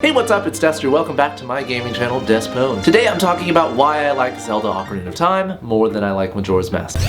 Hey, what's up? It's Dester. Welcome back to my gaming channel, Despwns. Today I'm talking about why I like Zelda Ocarina of Time more than I like Majora's Mask.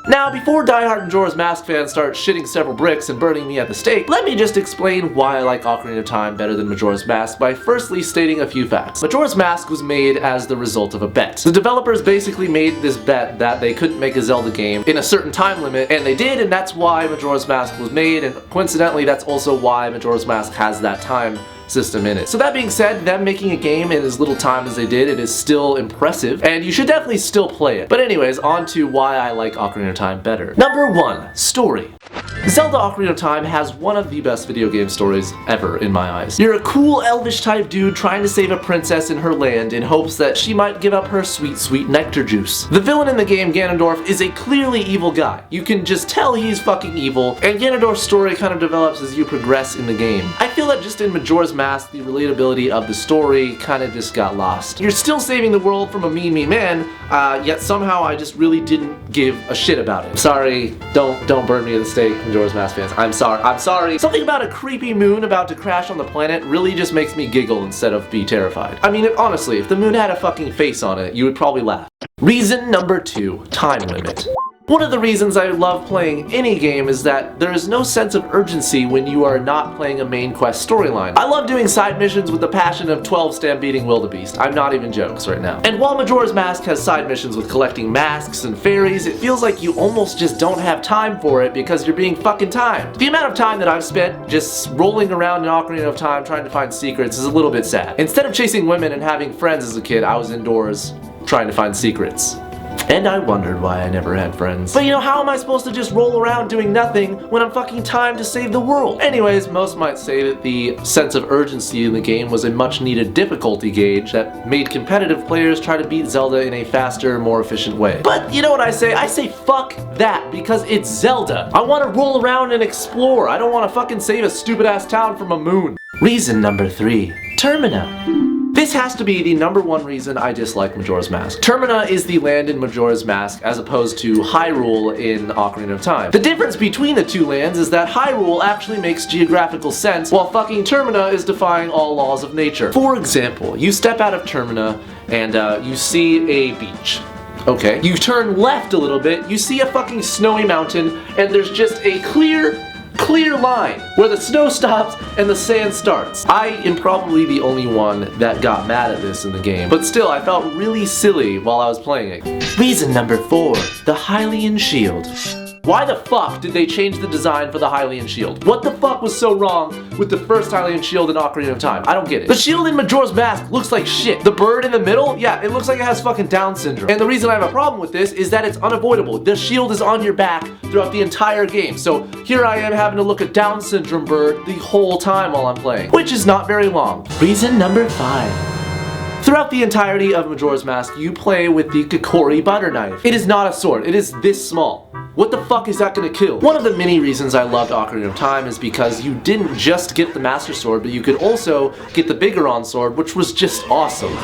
Now, before diehard Majora's Mask fans start shitting several bricks and burning me at the stake, let me just explain why I like Ocarina of Time better than Majora's Mask by firstly stating a few facts. Majora's Mask was made as the result of a bet. The developers basically made this bet that they couldn't make a Zelda game in a certain time limit, and they did, and that's why Majora's Mask was made, and coincidentally that's also why Majora's Mask has that time system in it. So that being said, them making a game in as little time as they did, it is still impressive, and you should definitely still play it. But anyways, on to why I like Ocarina of Time better. Number 1, story. Zelda Ocarina of Time has one of the best video game stories ever in my eyes. You're a cool elvish type dude trying to save a princess in her land in hopes that she might give up her sweet, sweet nectar juice. The villain in the game, Ganondorf, is a clearly evil guy. You can just tell he's fucking evil, and Ganondorf's story kind of develops as you progress in the game. I feel that just in Majora's Mask, the relatability of the story kind of just got lost. You're still saving the world from a mean man, yet somehow I just really didn't give a shit about it. Sorry, don't burn me at the stake, Majora's Mask fans. I'm sorry. Something about a creepy moon about to crash on the planet really just makes me giggle instead of be terrified. I mean, honestly, if the moon had a fucking face on it, you would probably laugh. Reason number 2, time limit. One of the reasons I love playing any game is that there is no sense of urgency when you are not playing a main quest storyline. I love doing side missions with the passion of 12 stampeding wildebeest. I'm not even jokes right now. And while Majora's Mask has side missions with collecting masks and fairies, it feels like you almost just don't have time for it because you're being fucking timed. The amount of time that I've spent just rolling around in Ocarina of Time trying to find secrets is a little bit sad. Instead of chasing women and having friends as a kid, I was indoors trying to find secrets. And I wondered why I never had friends. But you know, how am I supposed to just roll around doing nothing when I'm fucking timed to save the world? Anyways, most might say that the sense of urgency in the game was a much needed difficulty gauge that made competitive players try to beat Zelda in a faster, more efficient way. But you know what I say? I say fuck that, because it's Zelda. I want to roll around and explore. I don't want to fucking save a stupid ass town from a moon. Reason number 3, Termina. This has to be the number 1 reason I dislike Majora's Mask. Termina is the land in Majora's Mask as opposed to Hyrule in Ocarina of Time. The difference between the two lands is that Hyrule actually makes geographical sense while fucking Termina is defying all laws of nature. For example, you step out of Termina and you see a beach. Okay. You turn left a little bit, you see a fucking snowy mountain, and there's just a clear line where the snow stops and the sand starts. I am probably the only one that got mad at this in the game, but still I felt really silly while I was playing it. Reason number 4, the Hylian Shield. Why the fuck did they change the design for the Hylian Shield? What the fuck was so wrong with the first Hylian Shield in Ocarina of Time? I don't get it. The shield in Majora's Mask looks like shit. The bird in the middle? Yeah, it looks like it has fucking Down syndrome. And the reason I have a problem with this is that it's unavoidable. The shield is on your back throughout the entire game. So here I am having to look at Down syndrome bird the whole time while I'm playing, which is not very long. Reason number 5. Throughout the entirety of Majora's Mask, you play with the Kokiri butter knife. It is not a sword. It is this small. What the fuck is that gonna kill? One of the many reasons I loved Ocarina of Time is because you didn't just get the Master Sword, but you could also get the Bigoron Sword, which was just awesome.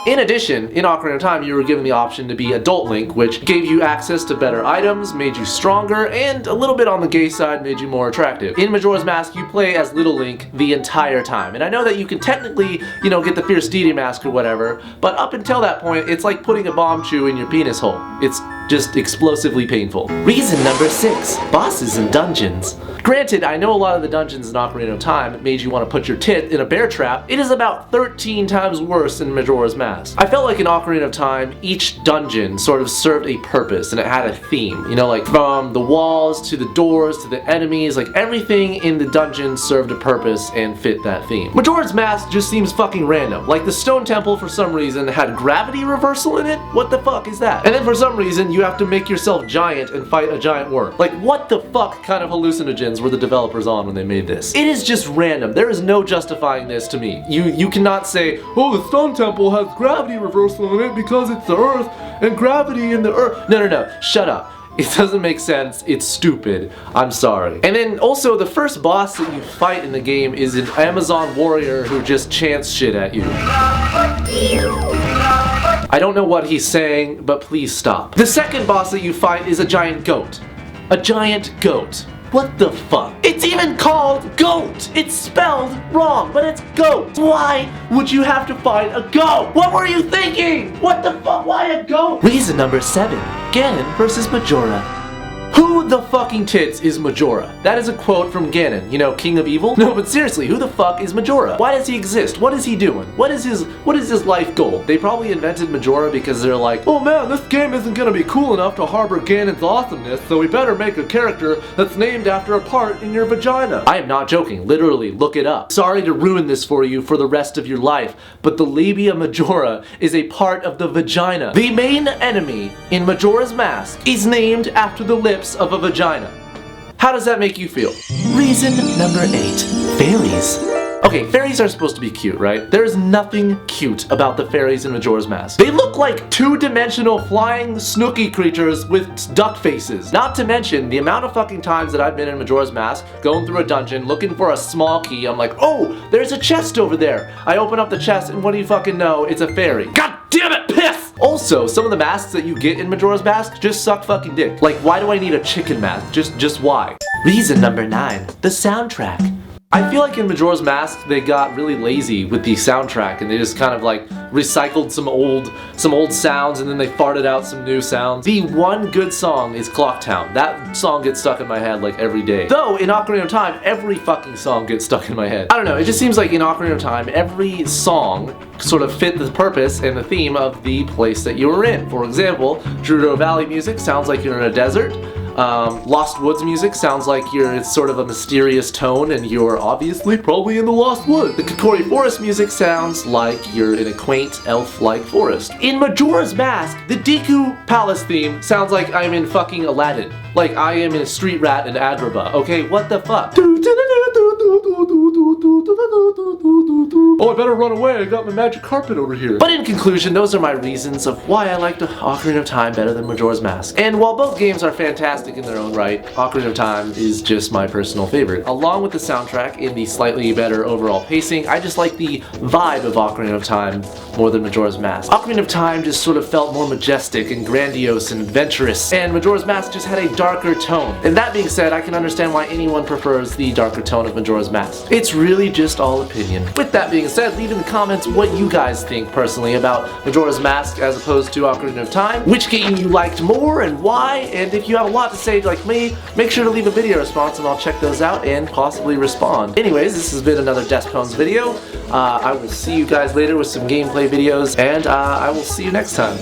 In addition, in Ocarina of Time, you were given the option to be Adult Link, which gave you access to better items, made you stronger, and a little bit on the gay side made you more attractive. In Majora's Mask, you play as Little Link the entire time. And I know that you can technically, you know, get the Fierce Deity Mask or whatever, but up until that point, it's like putting a bomb chew in your penis hole. It's just explosively painful. Reason number 6, bosses and dungeons. Granted, I know a lot of the dungeons in Ocarina of Time made you want to put your tit in a bear trap. It is about 13 times worse in Majora's Mask. I felt like in Ocarina of Time, each dungeon sort of served a purpose and it had a theme. You know, like from the walls to the doors to the enemies, like everything in the dungeon served a purpose and fit that theme. Majora's Mask just seems fucking random. Like the Stone Temple for some reason had gravity reversal in it? What the fuck is that? And then for some reason, you have to make yourself giant and fight a giant worm. Like what the fuck kind of hallucinogens were the developers on when they made this? It is just random. There is no justifying this to me. You cannot say, oh, the Stone Temple has gravity reversal in it because it's the Earth and gravity in the Earth. No, shut up. It doesn't make sense. It's stupid. I'm sorry. And then also the first boss that you fight in the game is an Amazon warrior who just chants shit at you. I don't know what he's saying, but please stop. The second boss that you fight is a giant goat. A giant goat. What the fuck? It's even called GOAT! It's spelled wrong, but it's GOAT! Why would you have to fight a goat? What were you thinking? What the fuck? Why a goat? Reason number 7. Ganon versus Majora. Who the fucking tits is Majora? That is a quote from Ganon, you know, King of Evil? No, but seriously, who the fuck is Majora? Why does he exist? What is he doing? What is his life goal? They probably invented Majora because they're like, oh man, this game isn't gonna be cool enough to harbor Ganon's awesomeness, so we better make a character that's named after a part in your vagina. I am not joking, literally, look it up. Sorry to ruin this for you for the rest of your life, but the labia majora is a part of the vagina. The main enemy in Majora's Mask is named after the lips of a vagina. How does that make you feel? Reason number 8. Fairies. Okay, fairies are supposed to be cute, right? There's nothing cute about the fairies in Majora's Mask. They look like two-dimensional flying snooky creatures with duck faces. Not to mention the amount of fucking times that I've been in Majora's Mask, going through a dungeon, looking for a small key. I'm like, oh, there's a chest over there. I open up the chest and what do you fucking know? It's a fairy. God damn it, piss! Also, some of the masks that you get in Majora's Mask just suck fucking dick. Like, why do I need a chicken mask? Just why? Reason number 9. The soundtrack. I feel like in Majora's Mask they got really lazy with the soundtrack and they just kind of like recycled some old sounds and then they farted out some new sounds. The one good song is Clock Town. That song gets stuck in my head like every day. Though in Ocarina of Time every fucking song gets stuck in my head. I don't know, it just seems like in Ocarina of Time every song sort of fit the purpose and the theme of the place that you were in. For example, Gerudo Valley music sounds like you're in a desert. Lost Woods music sounds like it's sort of a mysterious tone and you're obviously probably in the Lost Woods. The Kokori Forest music sounds like you're in a quaint elf-like forest. In Majora's Mask, the Deku Palace theme sounds like I'm in fucking Aladdin. Like I am in a street rat in Agrabah. Okay, what the fuck? Oh, I better run away, I got my magic carpet over here. But in conclusion, those are my reasons of why I like Ocarina of Time better than Majora's Mask. And while both games are fantastic in their own right, Ocarina of Time is just my personal favorite. Along with the soundtrack and the slightly better overall pacing, I just like the vibe of Ocarina of Time more than Majora's Mask. Ocarina of Time just sort of felt more majestic and grandiose and adventurous, and Majora's Mask just had a darker tone. And that being said, I can understand why anyone prefers the darker tone of Majora's Mask. It's really just all opinion. With that being said, leave in the comments what you guys think personally about Majora's Mask as opposed to Ocarina of Time, which game you liked more and why, and if you have a lot to say like me, make sure to leave a video response and I'll check those out and possibly respond. Anyways, this has been another Despwns video. I will see you guys later with some gameplay videos, and I will see you next time.